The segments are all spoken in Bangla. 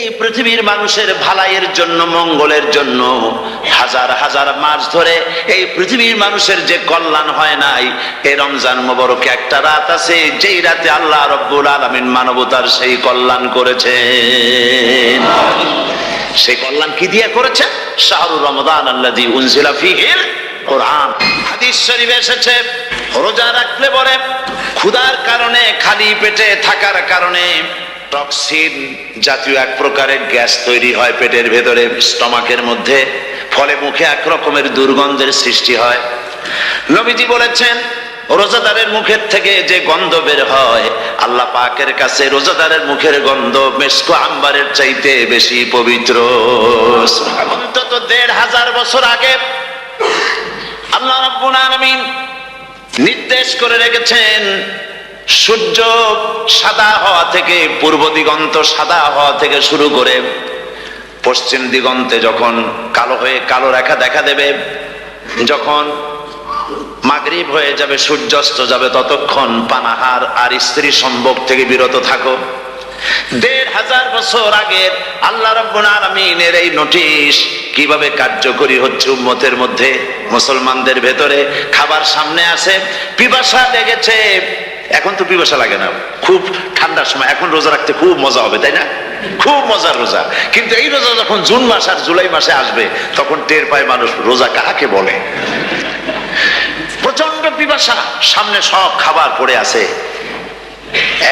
এই পৃথিবীর মানুষের ভালাইয়ের জন্য, মঙ্গলের জন্য হাজার হাজার মাস ধরে এই পৃথিবীর মানুষের যে কল্যাণ হয় নাই, এই রমজান মোবারকে একটা রাত আছে যেই রাতে আল্লাহ রব্বুল আলামিন মানবতার সেই কল্যাণ করেছেন। সেই কল্যাণ কি দিয়ে করেছেন? শাহরুর রমাদান আল্লাযী উনজিলা ফীহিল কোরআন। হাদিস শরীফে এসেছে, রোজা রাখলে পরে ক্ষুধার কারণে, খালি পেটে থাকার কারণে টক্সিন জাতীয় এক প্রকারের গ্যাস তৈরি হয় পেটের ভেতরে, স্টমাকের মধ্যে, ফলে মুখে এক রকমের দুর্গন্ধের সৃষ্টি হয়। নবীজি বলেছেন, রোজাদারের মুখের থেকে যে গন্ধ বের হয়, আল্লাহ পাকের কাছে রোজাদারের মুখের গন্ধ মেশক আম্বারের চাইতে বেশি পবিত্র। অন্তত ১৫০০ বছর আগে আল্লাহ রাব্বুল আলামিন নির্দেশ করে রেখেছেন, সূর্য সাদা হওয়া থেকে, পূর্ব দিগন্ত সাদা হওয়া থেকে শুরু করে পশ্চিম দিগন্তে যখন কালো হয়ে কালো রেখা দেখা দেবে, যখন মাগরিব হয়ে যাবে, সূর্যাস্ত যাবে, ততক্ষণ পানাহার আর স্ত্রী সম্ভোগ থেকে বিরত থাকো। ১৫০০ বছর আগের আল্লাহ রাব্বুল আলামিনের এই নোটিশ কিভাবে কার্যকরী হচ্ছে উম্মতের মধ্যে, মুসলমানদের ভেতরে। খাবার সামনে আসে, পিপাসা লেগেছে, এখন তো পিপাসা লাগে না, খুব ঠান্ডার সময়, এখন রোজা রাখতে খুব মজা হবে, তাই না? খুব মজার রোজা। কিন্তু এই রোজা যখন জুন মাস আর জুলাই মাসে আসবে, তখন টের পায় মানুষ রোজা কাকে বলে। প্রচন্ড পিপাসা, সামনে সব খাবার পড়ে আছে,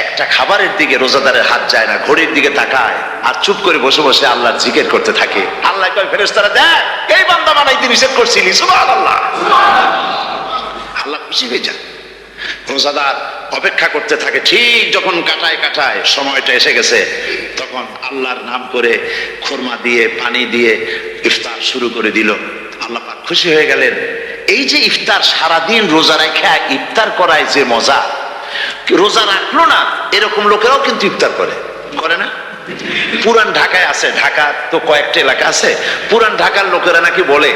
একটা খাবারের দিকে রোজাদারের হাত যায় না, ঘড়ির দিকে তাকায় আর চুপ করে বসে বসে আল্লাহর জিকির করতে থাকে। আল্লাহ কয়, ফেরেশতারা দেখ, এই বান্দা বানাইতে নিষেধ করছিলি, সুবহানাল্লাহ। আল্লাহ খুশি হয়ে যান। রোজাদার অপেক্ষা করতে থাকে, ঠিক যখন কাটায় কাটায় সময়টা এসে গেছে, তখন আল্লাহর নাম করে খুরমা দিয়ে, পানি দিয়ে ইফতার শুরু করে দিল। আল্লাহ পাক খুশি হয়ে গেলেন। এই যে ইফতার, সারাদিন রোজা রেখে ইফতার করায় যে মজা, রোজা রাখলো না এরকম লোকেরাও কিন্তু ইফতার করে না? পুরান ঢাকায় আছে, ঢাকা তো কয়েকটা এলাকা আছে, পুরান ঢাকার লোকেরা নাকি বলে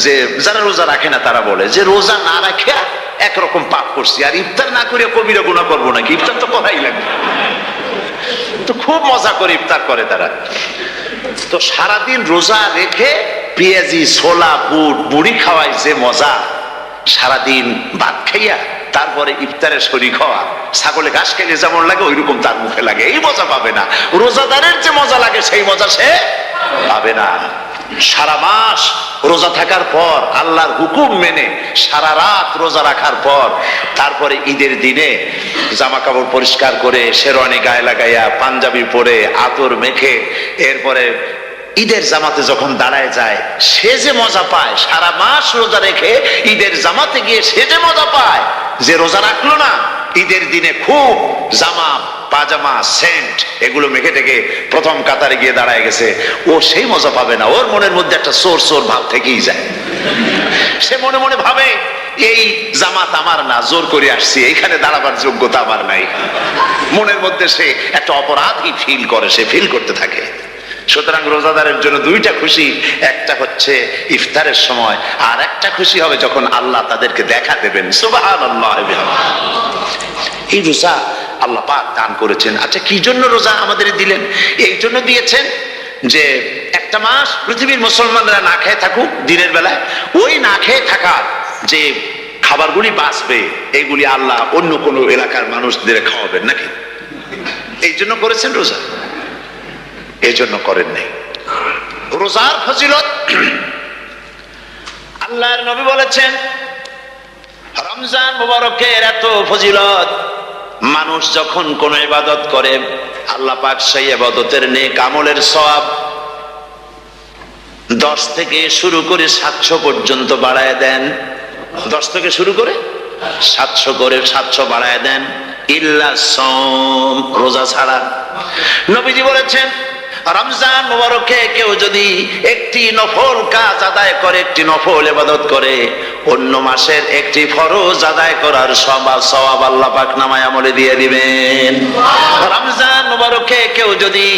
যে, যারা রোজা রাখে না তারা বলে যে, রোজা না রাখে একরকম পাপ করছি, আর ইফতার না করে কবিরা গুনাহ করবো নাকি, ইফতার তো করাই লাগবে। তো খুব মজা করে ইফতার করে তারা। তো সারাদিন রোজা রেখে পেঁয়াজি, ছোলা, বুট, মুড়ি খাওয়ায় যে মজা, সারাদিন ভাত খাইয়া তারপরে ইফতারের শরীক হওয়া, ছাগলে ঘাস খেলে যেমন লাগে ওইরকম তার মুখে লাগে, এই মজা পাবে না। রোজাদারের যে মজা লাগে সেই মজা সে পাবে না। সারা মাস রোজা থাকার পর, আল্লাহর হুকুম মেনে সারা রাত রোজা রাখার পর, তারপরে ঈদের দিনে জামা কাপড় পরিষ্কার করে, শেরওয়ানি গায়ে লাগাইয়া, পাঞ্জাবি পরে, আতর মেখে, এরপরে ঈদের জামাতে যখন দাঁড়ায় যায়, সে যে মজা পায়, সারা মাস রোজা রেখে ঈদের জামাতে গিয়ে সে যে মজা পায়, যে রোজা রাখলো না, ঈদের দিনে খুব জামা, পাজামা, সেন্ট এগুলো মেখে টেকে প্রথম কাতারে গিয়ে দাঁড়ায় গেছে, ও সেই মজা পাবে না। ওর মনের মধ্যে একটা চোর চোর ভাব থেকেই যায়। সে মনে মনে ভাবে, এই জামাত আমার না, জোর করে আসছি, এইখানে দাঁড়াবার যোগ্যতা আমার নাই। মনের মধ্যে সে একটা অপরাধী ফিল করে, সে ফিল করতে থাকে। সুতরাং রোজাদারের জন্য দুইটা খুশি, একটা হচ্ছে ইফতারের সময়, আর একটা খুশি হবে যখন আল্লাহ তাদেরকে দেখা দেবেন। সুবহানাল্লাহ। এই রোজা আল্লাহ পাক দান করেছেন। আচ্ছা, কি জন্য রোজা আমাদের দিলেন? এই জন্য দিয়েছেন যে একটা মাস পৃথিবীর মুসলমানরা না খেয়ে থাকুক দিনের বেলায়, ওই না খেয়ে থাকার যে খাবারগুলি বাঁচবে, এইগুলি আল্লাহ অন্য কোনো এলাকার মানুষদের খাওয়াবেন নাকি? এই জন্য করেছেন রোজা, এই জন্য করেন নাই। রোজার ফজিলত আল্লাহর নবী বলেছেন, রমজান মুবারকের এত ফজিলত, মানুষ যখন কোন ইবাদত করে, আল্লাহ পাক সেই ইবাদতের নেক আমলের সওয়াব 10 থেকে শুরু করে 700 পর্যন্ত বাড়ায় দেন। 10 থেকে শুরু করে 700 বাড়ায় দেন, ইল্লা সাওম, রোজা ছাড়া। নবীজি বলেছেন, রমজান মুবারকে কেউ যদি একটি নফল কাজ আদায় করে, একটি নফল ইবাদত করে, অন্য মাসের একটি ফরজ আদায় করার সওয়াব আল্লাহ পাক নামায় আমলে দিয়ে দিবেন। রমজান মুবারকে কেউ যদি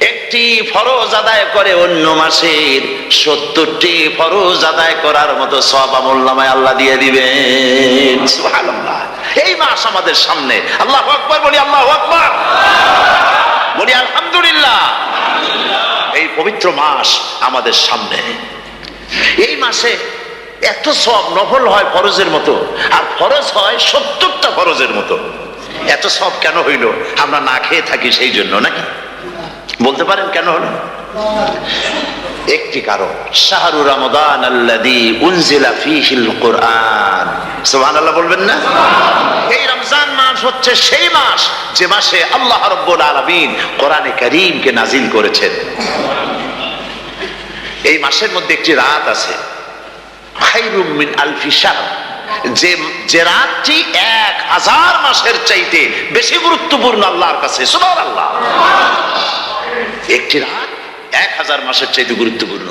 একটি ফরজ আদায় করে, অন্য মাসের 70টি ফরজ আদায় করার মতো সওয়াব আমলনামায় আল্লাহ দিয়ে দিবেন। সুবহানাল্লাহ। এই মাস আমাদের সামনে, আল্লাহু আকবার বলি, আল্লাহু আকবার বলি, আলহামদুলিল্লাহ। এই পবিত্র মাস আমাদের সামনে। এই মাসে এত সব নফল হয় ফরজের মতো, আর ফরজ হয় 70টা ফরজের মতো। এত সব কেন হইল? আমরা না খেয়ে থাকি সেই জন্য নাকি? বলতে পারেন কেন হলো? একটি কারণ, শাহরু রমাদান আল্লাযী উনজিলা ফীহিল কুরআন। সুবহানাল্লাহ বলবেন না? এই রমজান মাস হচ্ছে সেই মাস যে মাসে আল্লাহ রাব্বুল আলামিন কোরআনে কারীমকে নাজিল করেছেন। এই মাসের মধ্যে একটি রাত আছে, খায়রুম মিন আলফি শাহর, যে রাতটি 1000 মাসের চাইতে বেশি গুরুত্বপূর্ণ আল্লাহর কাছে। সুবহানাল্লাহ। একটি রাত 1000 মাসের চাইতে গুরুত্বপূর্ণ।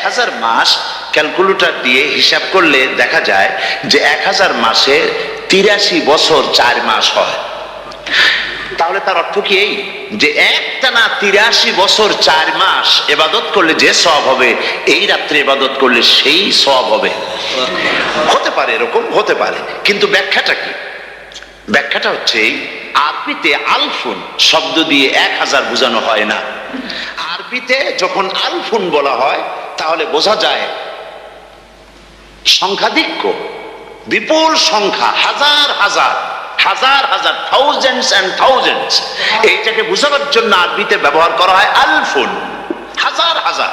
1000 মাস ক্যালকুলেটর দিয়ে হিসাব করলে দেখা যায় যে 1000 মাসে 83 বছর 4 মাস হয়। তাহলে তার অর্থ কি এই যে একটানা 83 বছর 4 মাস ইবাদত করলে যে সওয়াব হবে, এই রাত্রে ইবাদত করলে সেই সওয়াব হবে? হতে পারে, এরকম হতে পারে, কিন্তু ব্যাখ্যাটা কি? ব্যাখ্যাটা হচ্ছে আরবিতে আলফুন শব্দ দিয়ে 1000 বোঝানো হয় না। আরবিতে যখন আলফুন বলা হয় তাহলে বোঝা যায় সংখ্যাধিক্য, বিপুল সংখ্যা, হাজার হাজার হাজার হাজার, থাউজেন্ডস এন্ড থাউজেন্ডস। এইটাকে বোঝানোর জন্য আরবিতে ব্যবহার করা হয় আলফুন, হাজার হাজার।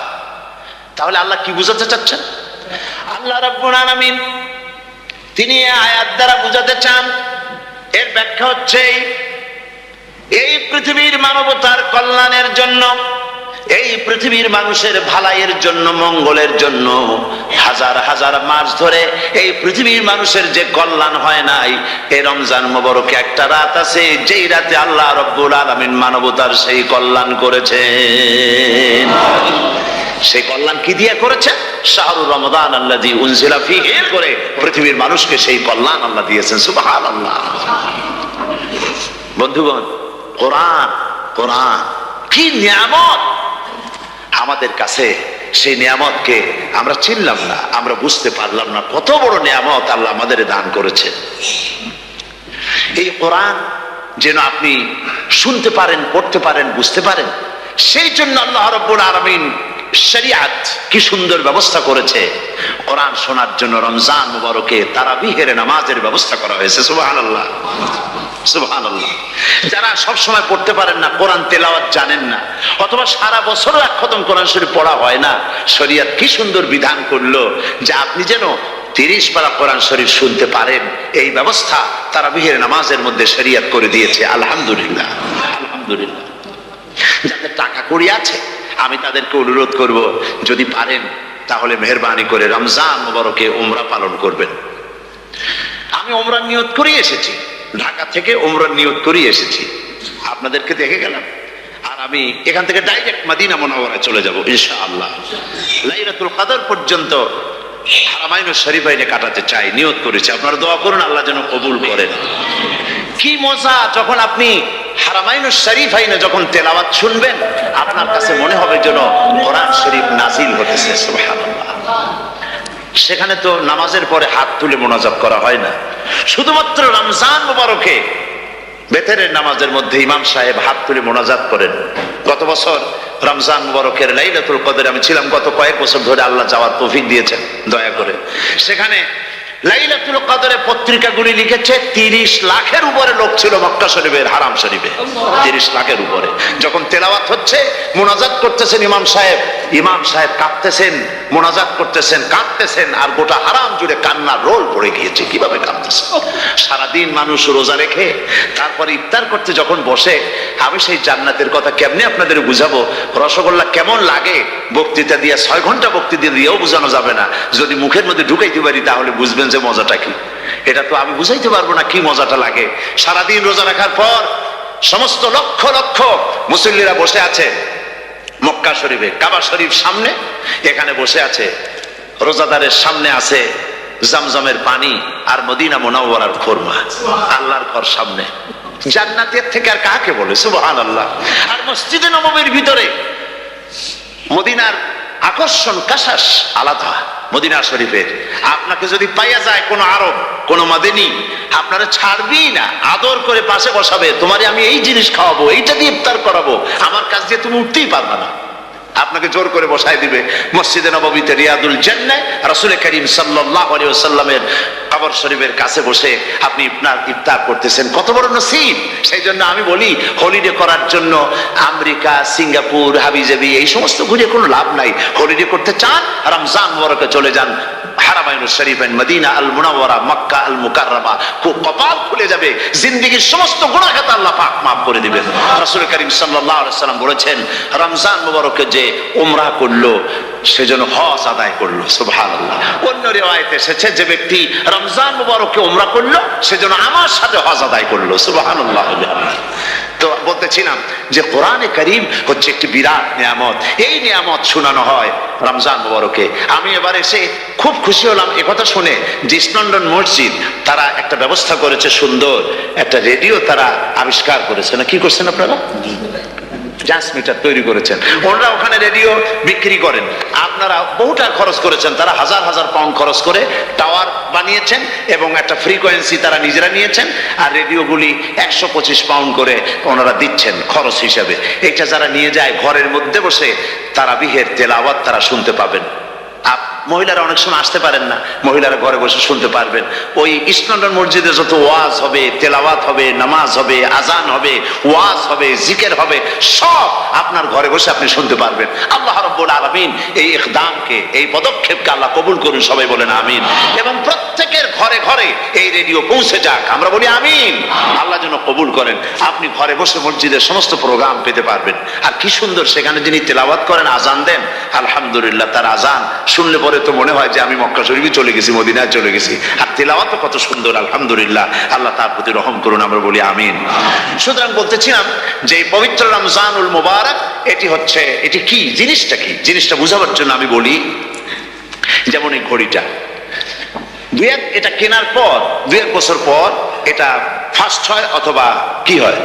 তাহলে আল্লাহ কি বোঝাতে চাচ্ছেন? আল্লাহ রাব্বুল আলামিন তিনি আয়াত দ্বারা বোঝাতে চান, এর ব্যাখ্যা হচ্ছে এই পৃথিবীর মানবতার কল্যাণের জন্য, এই পৃথিবীর মানুষের ভালাইয়ের জন্য, মঙ্গলের জন্য হাজার হাজার মাস ধরে এই পৃথিবীর মানুষের যে কল্যাণ হয় নাই, এই রমজান মোবারকে একটা রাত আছে যেই রাতে আল্লাহ রাব্বুল আলামিন মানবতার সেই কল্যাণ করেছেন। সেই কল্যাণ কি দিয়ে করেছেন? শাহরু রমাদান আল্লাযী উনজিলা ফীহি করে পৃথিবীর মানুষকে সেই কল্যাণ আল্লাহ দিয়েছেন। সুবহানাল্লাহ। বন্ধুগণ, কোরআন, কোরআন কি নিয়ামত আমাদের কাছে! সেই নিয়ামতকে আমরা চিনলাম না, আমরা বুঝতে পারলাম না কত বড় নিয়ামত আল্লাহ আমাদের দান করেছেন। এই কোরআন যেন আপনি শুনতে পারেন, পড়তে পারেন, বুঝতে পারেন, সেই জন্য আল্লাহ রাব্বুল আলামিন শরিয়াত কি সুন্দর ব্যবস্থা করেছে। কোরআন শোনার জন্য রমজান মুবারকে তারাবিহের নামাজের ব্যবস্থা করা হয়েছে। সুবহানাল্লাহ, সুবহানাল্লাহ। যারা সব সময় পড়তে পারেন না, কোরআন তেলাওয়াত জানেন না, অথবা সারা বছরও এক খতম কোরআন শরীফ পড়া হয় না, শরিয়াত কি সুন্দর বিধান করলো যে আপনি যেন 30 পারা কোরআন শরীফ শুনতে পারেন। এই ব্যবস্থা তারাবিহের নামাজের মধ্যে শরিয়াত করে দিয়েছে। আলহামদুলিল্লাহ, আলহামদুলিল্লাহ। যাদের টাকা কড়ি আছে আমি তাদেরকে অনুরোধ করব, যদি পারেন তাহলে মেহেরবানি করে রমজান মুবারকে উমরা পালন করবেন। আমি উমরার নিয়ত করে এসেছি, ঢাকা থেকে উমরার নিয়ত করে এসেছি, আপনাদেরকে দেখে গেলাম। আর আমি এখান থেকে ডাইরেক্ট মদিনা মুনাওয়ারায় চলে যাব ইনশাআল্লাহ। লাইলাতুল কদর পর্যন্ত হারামাইনুশ শরীফাইনে কাটাতে চাই, নিয়ত করেছি। আপনারা দোয়া করুন আল্লাহ যেন কবুল করেন। কি মজা যখন আপনি হারামাইনুশ শরীফাইনে যখন তেলাওয়াত শুনবেন, আপনার কাছে মনে হবে যেন কোরআন শরীফ নাজিল হতেছে। সুবহানাল্লাহ। সেখানে তো নামাজের পরে হাত তুলে মোনাজাত করা হয় না, শুধুমাত্র রমজান মুবারকে বেতেরের নামাজের মধ্যে ইমাম সাহেব হাত তুলে মোনাজাত করেন। গত বছর রমজান মুবারকের লাইলাতুল কদরে আমি ছিলাম, গত কয়েক বছর ধরে আল্লাহ যাওয়ার তৌফিক দিয়েছেন দয়া করে। সেখানে লাইলাতুল কদরে পত্রিকাগুলি লিখেছে 30 লাখের উপরে লোক ছিল মক্কা শরীফের, হারাম শরীফে 30 লাখের উপরে। যখন তেলাওয়াত হচ্ছে, মোনাজাত করতেছেন ইমাম সাহেব কাঁদতেছেন, মোনাজাত করতেছেন, কাঁদতেছেন, আর গোটা হারাম জুড়ে কান্নার রোল পড়ে গিয়েছে। কিভাবে কাঁদতেছে! সারাদিন মানুষ রোজা রেখে তারপরে ইফতার করতে যখন বসে, আমি সেই জান্নাতের কথা কেমনে আপনাদের বুঝাবো? রসগোল্লা কেমন লাগে বক্তৃতা দিয়ে 6 ঘন্টা বক্তৃতা দিয়েও বোঝানো যাবে না। যদি মুখের মধ্যে ঢুকাইতে পারি তাহলে বুঝবেন যে মজাটা কি। এটা তো আমি বুঝাইতে পারবো না কি মজাটা লাগে। সারাদিন রোজা রাখার পর সমস্ত লক্ষ লক্ষ মুসল্লিরা বসে আছে মক্কা শরীফে, কাবা শরীফ সামনে, এখানে বসে আছে। রোজাদারের সামনে আছে জমজমের পানি আর মদিনা মুনাওয়ারার খুরমা। আল্লাহর ঘর সামনে, জান্নাতের থেকে আর কাকে বলে! সুবহানাল্লাহ। আর মসজিদে নববীর ভিতরে মদিনার আকর্ষণ কাশাস আলাদা। মদিনা শরীফের আপনাকে যদি পাইয়া যায় কোন আরব, কোন মাদানী, আপনারা ছাড়বেই না, আদর করে পাশে বসাবে, তোমারে আমি এই জিনিস খাওয়াবো, এইটা দিয়ে ইফতার করাবো, আমার কাছ দিয়ে তুমি উঠতেই পারবে না। আপনাকে জোর করে বসায় দিবে মসজিদে নববীতে রিয়াদুল জান্নাহ রাসূল করিম সাল্লাল্লাহু আলাইহি ওয়াসাল্লামের কবর শরীফের কাছে বসে আপনি ইফতার করতেছেন, কত বড় নসিব। সেই জন্য আমি বলি হলিডে করার জন্য আমেরিকা, সিঙ্গাপুর, হাবিজাবি এই সমস্ত ঘুরে কোনো লাভ নাই। হলিডে করতে চান রমজান মুবারকে চলে যান হারামাইন শরীফাইন, মদিনা আল মুনাওয়ারা, মক্কা আল মুকাররমা, কপাল খুলে যাবে, জিন্দেগীর সমস্ত গুনাহ খাতা আল্লাহ পাক maaf করে দিবেন। রাসূল করিম সাল্লাল্লাহু আলাইহি ওয়াসাল্লাম বলেছেন রমজান মুবারকে যে উমরা করলো সেজন্য হজ আদায় করলো। সুবহানাল্লাহ। অন্য রিওয়ায়াতে এসেছে যে ব্যক্তি রমজান মুবারকে উমরা করলো সেজন্য আমার সাথে হজ আদায় করলো। সুবহানাল্লাহ। তো বলতেছিলাম যে কোরআনে কারীম হচ্ছে একটি বিরাট নিয়ামত, এই নিয়ামত শোনানো হয় রমজান মুবারকে। আমি এবার এসে খুব খুশি হলাম একথা শুনে যে ইস্ট লন্ডন মসজিদ তারা একটা ব্যবস্থা করেছে, সুন্দর একটা রেডিও তারা আবিষ্কার করেছে। না কি করছেন আপনারা? ট্রান্সমিটার তৈরি করেছেন। ওনারা ওখানে রেডিও বিক্রি করেন, আপনারা বহুটা খরচ করেছেন, তারা হাজার হাজার পাউন্ড খরচ করে টাওয়ার বানিয়েছেন এবং একটা ফ্রিকোয়েন্সি তারা নিজেরা নিয়েছেন, আর রেডিওগুলি 125 পাউন্ড করে ওনারা দিচ্ছেন খরচ হিসাবে। এটা যারা নিয়ে যায় ঘরের মধ্যে বসে তারাবিহের তেলাওয়াত তারা শুনতে পাবেন। মহিলারা অনেক সময় আসতে পারেন না, মহিলারা ঘরে বসে শুনতে পারবেন। ওই ইস্ট লন্ডন মসজিদে যত ওয়াজ হবে, তেলাওয়াত হবে, নামাজ হবে, আজান হবে, ওয়াজ হবে, জিকির হবে, সব আপনার ঘরে বসে আপনি শুনতে পারবেন। আল্লাহ রাব্বুল আলামিন এই ইকদামকে, এই পদক্ষেপকে আল্লাহ কবুল করুন, সবাই বলেন আমিন। এবং প্রত্যেকের ঘরে ঘরে এই রেডিও পৌঁছে যাক, আমরা বলি আমিন। আল্লাহ যেন কবুল করেন। আপনি ঘরে বসে মসজিদের সমস্ত প্রোগ্রাম পেতে পারবেন। আর কি সুন্দর সেখানে যিনি তেলাওয়াত করেন, আজান দেন, আলহামদুলিল্লাহ তার আজান শুনলে পরে তো মনে হয় যে আমি মক্কা শরীফে চলে গেছি, মদিনায় চলে গেছি। আর তেলাওয়াত কত সুন্দর, আলহামদুলিল্লাহ। আল্লাহ তার প্রতি রহম করুন, আমরা বলি আমিন। সুতরাং বলতেছিলাম যে পবিত্র রমজানুল মুবারক এটি কি জিনিসটা, কি জিনিসটা বুঝাবার জন্য আমি বলি, যেমন এই ঘড়িটা এটা কেনার পর 2-1 বছর পর এটা ফাস্ট হয় অথবা কি হয়,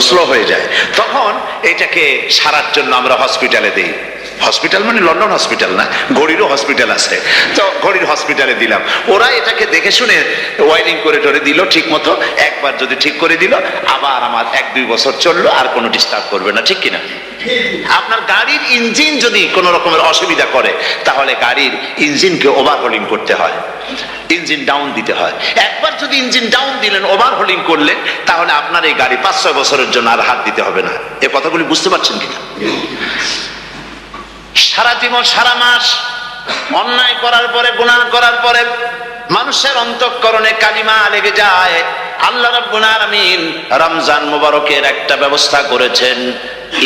স্লো হয়ে যায়। তখন এটাকে সারার জন্য আমরা হসপিটালে দিই। হসপিটাল মানে লন্ডন হসপিটাল না, ঘড়িরও হসপিটাল আছে। তো ঘড়ির হসপিটালে দিলাম, ওরা এটাকে দেখে শুনে ওয়াইরিং করে টরে দিল ঠিক মতো। একবার যদি ঠিক করে দিল, আবার আমার 1-2 বছর চললো, আর কোনো ডিস্টার্ব করবে না, ঠিক কিনা? আপনার গাড়ির ইঞ্জিন যদি কোনো রকমের অসুবিধা করে তাহলে গাড়ির ইঞ্জিনকে ওভারহোলিং করতে হয়, ইঞ্জিন ডাউন দিতে হয়। একবার যদি ইঞ্জিন ডাউন দিলেন, ওভারহোলিং করলেন, তাহলে আপনার এই গাড়ি 5-6 বছরের জন্য আর হাত দিতে হবে না। এ কথাগুলি বুঝতে পারছেন কিনা? সারা জীবন, সারা মাস অন্যায় করার পরে, গুনাহ করার পরে মানুষের অন্তঃকরণে কালিমা লেগে যায়। আল্লাহ রাব্বুল আলামিন রমজান মুবারকের একটা ব্যবস্থা করেছেন,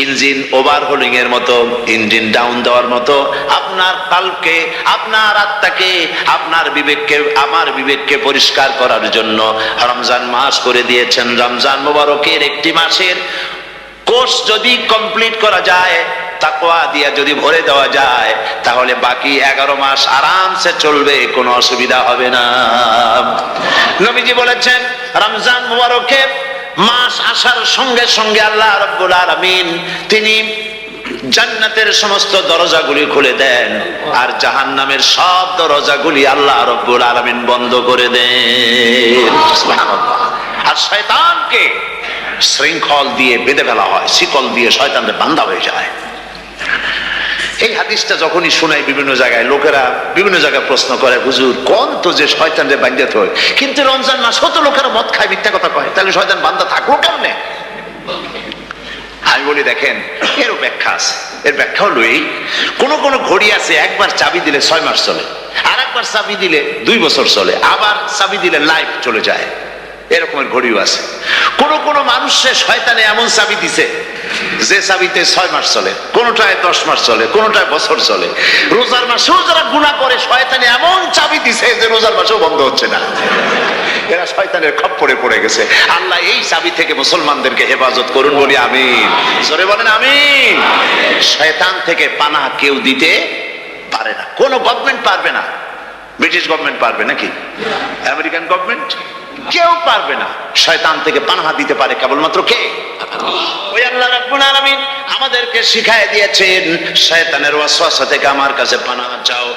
ইঞ্জিন ওভারহোলিং এর মতো, ইঞ্জিন ডাউন দেওয়ার মতো। আপনার কালকে, আপনার আত্মাকে, আপনার বিবেককে, আমার বিবেককে পরিষ্কার করার জন্য রমজান মাস করে দিয়েছেন। রমজান মুবারকের একটি মাসের কোর্স যদি কমপ্লিট করা যায়, তাকওয়া দিয়া যদি ভরে দেওয়া যায়, তাহলে বাকি 11 মাস আরামসে চলবে, কোনো অসুবিধা হবে না। নবীজি বলেছেন রমজান মুবারকে মাস আসার সঙ্গে সঙ্গে আল্লাহ রাব্বুল আলামিন তিনি জান্নাতের সমস্ত দরজাগুলি খুলে দেন, আর জাহান্নামের সব দরজাগুলি আল্লাহ রাব্বুল আলামিন বন্ধ করে দেন। সুবহানাল্লাহ। আর শয়তানকে শৃঙ্খল দিয়ে বেঁধে ফেলা হয়, শিকল দিয়ে শয়তানদের বান্ধা হয়ে যায়। এই হাদিসটা যখনই শোনাই বিভিন্ন জায়গায়, লোকেরা বিভিন্ন জায়গায় প্রশ্ন করে, হুজুর কোন তো যে শয়তানদের বান্ধাতে হয়, কিন্তু রমজান মাস হতো লোকেরা মদ খায়, মিথ্যা কথা কয়, তাহলে শয়তান বান্ধা থাকলো কেমনে? আমি বলি দেখেন, এরও ব্যাখ্যা আছে। এর ব্যাখ্যা হলো এই, কোন ঘড়ি আছে একবার চাবি দিলে 6 মাস চলে, আর একবার চাবি দিলে 2 বছর চলে, আবার চাবি দিলে লাইফ চলে যায়। এরকমের ঘড়িও আছে। কোন মানুষের শয়তানে এমন চাবি দিছে যে চাবিতে 6 মাস চলে, কোনটায় 10 মাস চলে, কোনটায় বছর চলে। রোজার মাসেও যারা গুনাহ করে শয়তানে এমন চাবি দিছে যে রোজার মাসেও বন্ধ হচ্ছে না। এরা শয়তানের খপ্পরে পড়ে গেছে। আল্লাহ এই চাবি থেকে মুসলমানদেরকে হেফাজত করুন, বলি আমিন। জোরে বলেন আমিন। শয়তান থেকে পানাহ কেউ দিতে পারে না, কোন গভর্নমেন্ট পারবে না। ব্রিটিশ গভর্নমেন্ট পারবে নাকি? American government? কেউ পারবে না। শয়তান থেকে পানাহা দিতে পারে কেবলমাত্র কে? ওই আল্লাহ রাব্বুল আলামিন আমাদেরকে শিখায় দিয়েছেন শয়তানের ওয়াসওয়াসা থেকে আমার কাছে পানাহ চাও।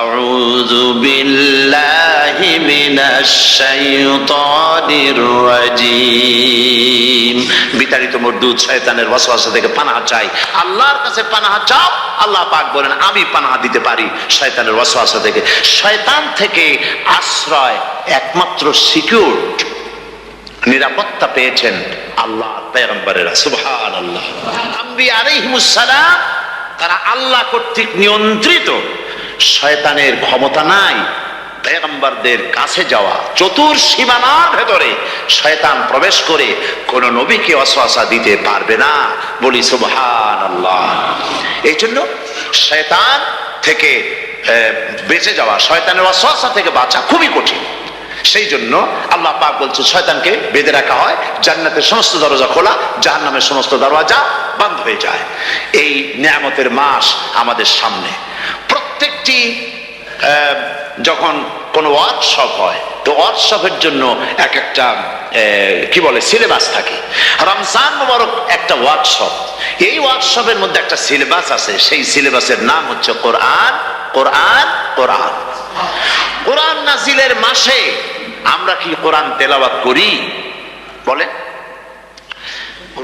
আউযু বিল্লাহি মিনাশ শাইতানির রাজিম। বিতাড়িত মরদুদ শয়তানের ওয়াসওয়াসা থেকে পানাহ চাই, আল্লাহর কাছে পানাহ চাও। আল্লাহ পাক বলেন আমি পানাহ দিতে পারি শয়তানের ওয়াসওয়াসা থেকে। শয়তান থেকে আশ্রয় একমাত্র সিকিউর নিরাপত্তা পেয়েছেন আল্লাহ পয়গম্বরেরা। সুবহানাল্লাহ। আম্বিয়া আলাইহিমুস সালাম তারা আল্লাহ কর্তৃক নিয়ন্ত্রিত, শয়তানের ক্ষমতা নাই পয়গম্বরদের কাছে যাওয়া। চতুর সীমানার ভেতরে শয়তান প্রবেশ করে কোন নবীকে ওয়াসওয়াসা দিতে পারবে না। বলি সুবহানাল্লাহ। এই জন্য শয়তান থেকে বেঁচে যাওয়া, শয়তানের ওয়াসওয়াসা থেকে বাঁচা খুবই কঠিন। সেই জন্য আল্লাহ পাক বলছে শয়তানকে বেঁধে রাখা হয়, জান্নাতের সমস্ত দরজা খোলা, জাহান্নামের সমস্ত দরজা বন্ধ হয়ে যায়। এই নিয়ামতের মাস আমাদের সামনে। প্রত্যেকটি যখন কোনো ওয়ার্কশপ হয় তো ওয়ার্কশপের জন্য এক একটা কি বলে সিলেবাস থাকে। রমজান মুবারক একটা ওয়ার্কশপ, এই ওয়ার্কশপের মধ্যে একটা সিলেবাস আছে, সেই সিলেবাসের নাম হচ্ছে কোরআন। কোরআন কোরআন কোরআন নাজিলের মাসে আমরা কি কোরআন তেলাওয়াত করি? বলেন।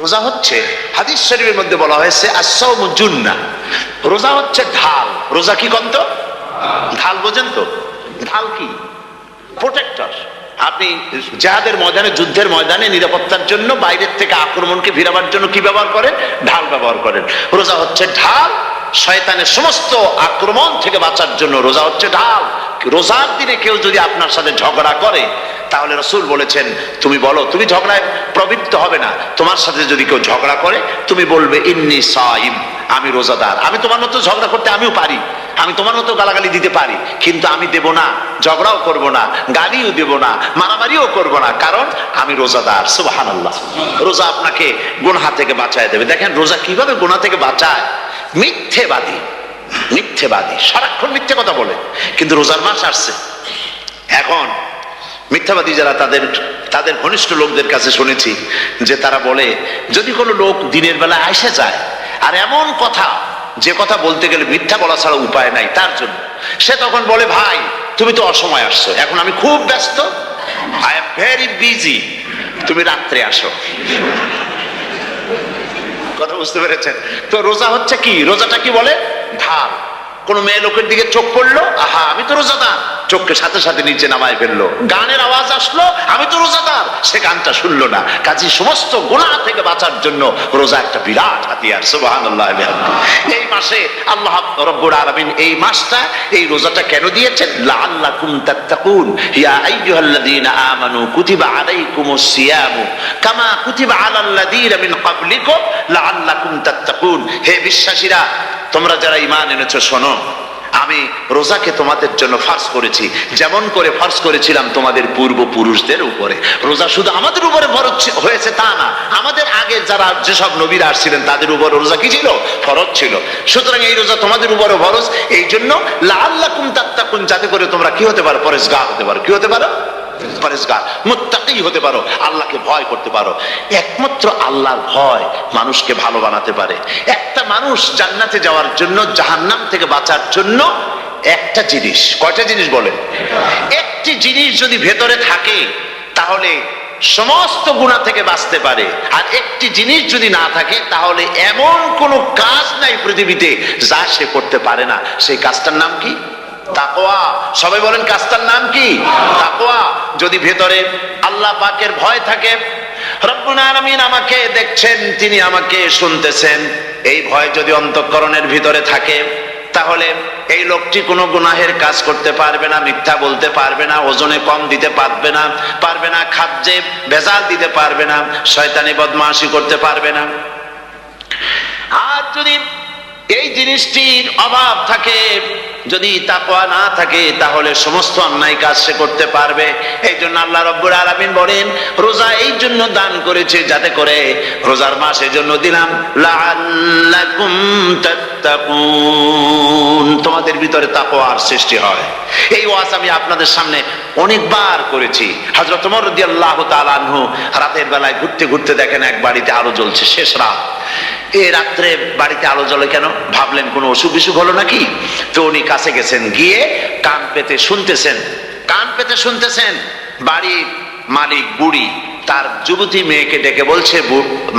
রোজা হচ্ছে, হাদিস শরীফের মধ্যে বলা হয়েছে আস-সাওমু জুন্নাহ, রোজা হচ্ছে ঢাল। রোজা কি কন্ত? ঢাল। বোঝেন তো ঢাল কি? প্রোটেক্টর। আপনি জিহাদের ময়দানে, যুদ্ধের ময়দানে নিরাপত্তার জন্য বাইরের থেকে আক্রমণকে ভিড়াবার জন্য কি ব্যবহার করেন? ঢাল ব্যবহার করেন। রোজা হচ্ছে ঢাল, শয়তানের সমস্ত আক্রমণ থেকে বাঁচার জন্য রোজা হচ্ছে ঢাল। রোজার দিনে কেউ যদি আপনার সাথে ঝগড়া করে তাহলে রাসূল বলেছেন তুমি বলো, তুমি ঝগড়ায় প্রবৃত্ত হবে না। তোমার সাথে যদি কেউ ঝগড়া করে তুমি বলবে ইন্নী সাইম, আমি রোজাদার। আমি তোমার মতো ঝগড়া করতে আমিও পারি, আমি তোমার মতো গালাগালি দিতে পারি, কিন্তু আমি দেব না, ঝগড়াও করব না, গালিও দেব না, মারামারিও করব না, কারণ আমি রোজাদার। সুবহানাল্লাহ। রোজা আপনাকে গুনাহ থেকে বাঁচায় দেবে। দেখেন রোজা কিভাবে গুনাহ থেকে বাঁচায়। মিথ্যেবাদী, মিথ্যেবাদী সারাক্ষণ মিথ্যে কথা বলে, কিন্তু রোজার মাস আসছে। এখন মিথ্যাবাদী যারা তাদের ঘনিষ্ঠ লোকদের কাছে শুনেছি যে তারা বলে যদি কোনো লোক দিনের বেলা আসে যায় আর এমন কথা যে কথা বলতে গেলে মিথ্যা বলা ছাড়া উপায় নাই তার জন্য, সে তখন বলে ভাই তুমি তো অসময় আসছো, এখন আমি খুব ব্যস্ত, আই এম ভেরি বিজি, তুমি রাত্রে আসো। কথা বুঝতে পেরেছেন তো? রোজা হচ্ছে কি? রোজাটা কি বলে? ঢাল। কোন মেয়ে লোকের দিকে চোখ পড়লো, আহা আমি তো রোজাদার, চোখকে সাথে সাথে নিচে নামায় ফেললো। গানের আওয়াজ আসলো, আমি তো রোজাদার, সে গানটা শুনলো না। কাজী সমস্ত গুনাহ থেকে বাঁচার জন্য রোজা একটা বিরাট হাতিয়ার। সুবহানাল্লাহ। এই মাসে আল্লাহ রাব্বুল আলামিন এই মাসটা, এই রোজাটা কেন দিয়েছেন? লাআল্লাকুম তাত্তাকুন। ইয়া আইয়ুহাল্লাযীনা আমানু কুতিবা আলাইকুমুস সিয়ামু কামা কুতিবা আলাল্লাযীনা মিন ক্বাবলিকুম লাআল্লাকুম তাত্তাকুন। হে বিশ্বাসীরা, তোমরা যারা ঈমান এনেছো শোনো, আমি রোজাকে তোমাদের জন্য ফার্জ করেছি যেমন করে ফার্জ করেছিলাম তোমাদের পূর্বপুরুষদের উপরে। রোজা শুধু আমাদের উপরে ফরজ হয়েছে তা না, আমাদের আগে যারা যেসব নবীরা আসছিলেন তাদের উপর রোজা কি ছিল? ফরজ ছিল। সুতরাং এই রোজা তোমাদের উপরে ফরজ, এই জন্য লাআল্লাকুম তাত্তাকুন, যাতে করে তোমরা কি হতে পারো? পরেজগার হতে পারো। কি হতে পারো? পরেজগার, মুত্তাকি হতে পারো, আল্লাহকে ভয় করতে পারো। একমাত্র আল্লাহর ভয় মানুষকে ভালো বানাতে পারে। একটা মানুষ জান্নাতে যাওয়ার জন্য, জাহান্নাম থেকে বাঁচার জন্য একটা জিনিস, কয়টা জিনিস বলে? একটি জিনিস যদি ভেতরে থাকে তাহলে সমস্ত গুনাহ থেকে বাঁচতে পারে। আর একটি জিনিস যদি না থাকে তাহলে এমন কোনো কাজ নাই পৃথিবীতে যা সে করতে পারে না। সেই কাজটার নাম কি? তাকওয়া। সবাই বলেন কাজটার নাম কি? তাকওয়া। যদি ভেতরে আল্লাহ পাকের ভয় থাকে, রব্বুল আলামিন আমাকে দেখছেন, তিনি আমাকে শুনতেছেন, এই ভয় যদি অন্তঃকরণের ভিতরে থাকে তাহলে এই লোকটি কোনো গুনাহের কাজ করতে পারবে না, মিথ্যা বলতে পারবে না, ওজনে কম দিতে পারবে না, খাদ্যে ভেজাল দিতে পারবে না, শয়তানি বদমাশি করতে পারবে না। আর যদি এই জিনিসটির অভাব থাকে, যদি তাকওয়া না থাকে, তাহলে সমস্ত অন্যায় কাজ সে করতে পারবে। এই জন্য আল্লাহ রাব্বুল আলামিন বলেন রোজা এই জন্য দান করেছে যাতে করে, রোজার মাস এই জন্য দিলাম লাআল্লাকুম তাত্তাকুন, তোমাদের ভিতরে তাকওয়ার সৃষ্টি হয়। এই ওয়াজ আমি আপনাদের সামনে অনেকবার করেছি। হযরত ওমর রাদিয়াল্লাহু তাআলা আনহু রাতের বেলায় ঘুরতে ঘুরতে দেখেন এক বাড়িতে আলো জ্বলছে, শেষ রাত। এই রাত্রে বাড়িতে আলো জ্বলে কেন? ভাবলেন কোনো অসুখ বিসুখ হলো নাকি। তো উনি কাছে গেছেন, গিয়ে কান পেতে শুনতেছেন, বাড়ির মালিক বুড়ি তার যুবতী মেয়েকে ডেকে বলছে,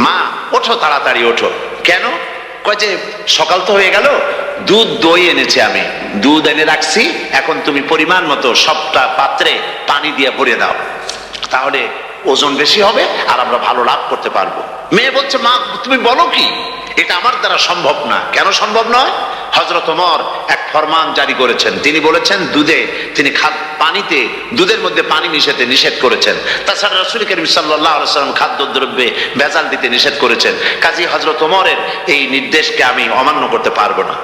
মা ওঠো, তাড়াতাড়ি ওঠো। কেন? কয় যে সকাল তো হয়ে গেল, দুধ দই এনেছি আমি, দুধ এনে রাখছি, এখন তুমি পরিমাণ মতো সবটা পাত্রে পানি দিয়ে ভরে দাও, তাহলে ওজন বেশি হবে আর আমরা ভালো লাভ করতে পারবো। মেয়ে বলছে, মা তুমি বলো কি, এটা আমার দ্বারা সম্ভব না। কেন সম্ভব নয়? হযরত ওমর এক ফরমান জারি করেছেন, তিনি বলেছেন তিনি পানিতে দুধের মধ্যে পানি মিশাতে নিষেধ করেছেন। তাছাড়া রাসূল করিম সাল্লাল্লাহু আলাইহি ওয়াসাল্লাম খাদ্যদ্রব্যে ভেজাল দিতে নিষেধ করেছেন। কাজী হযরত ওমরের এই নির্দেশকে আমি অমান্য করতে পারবো না।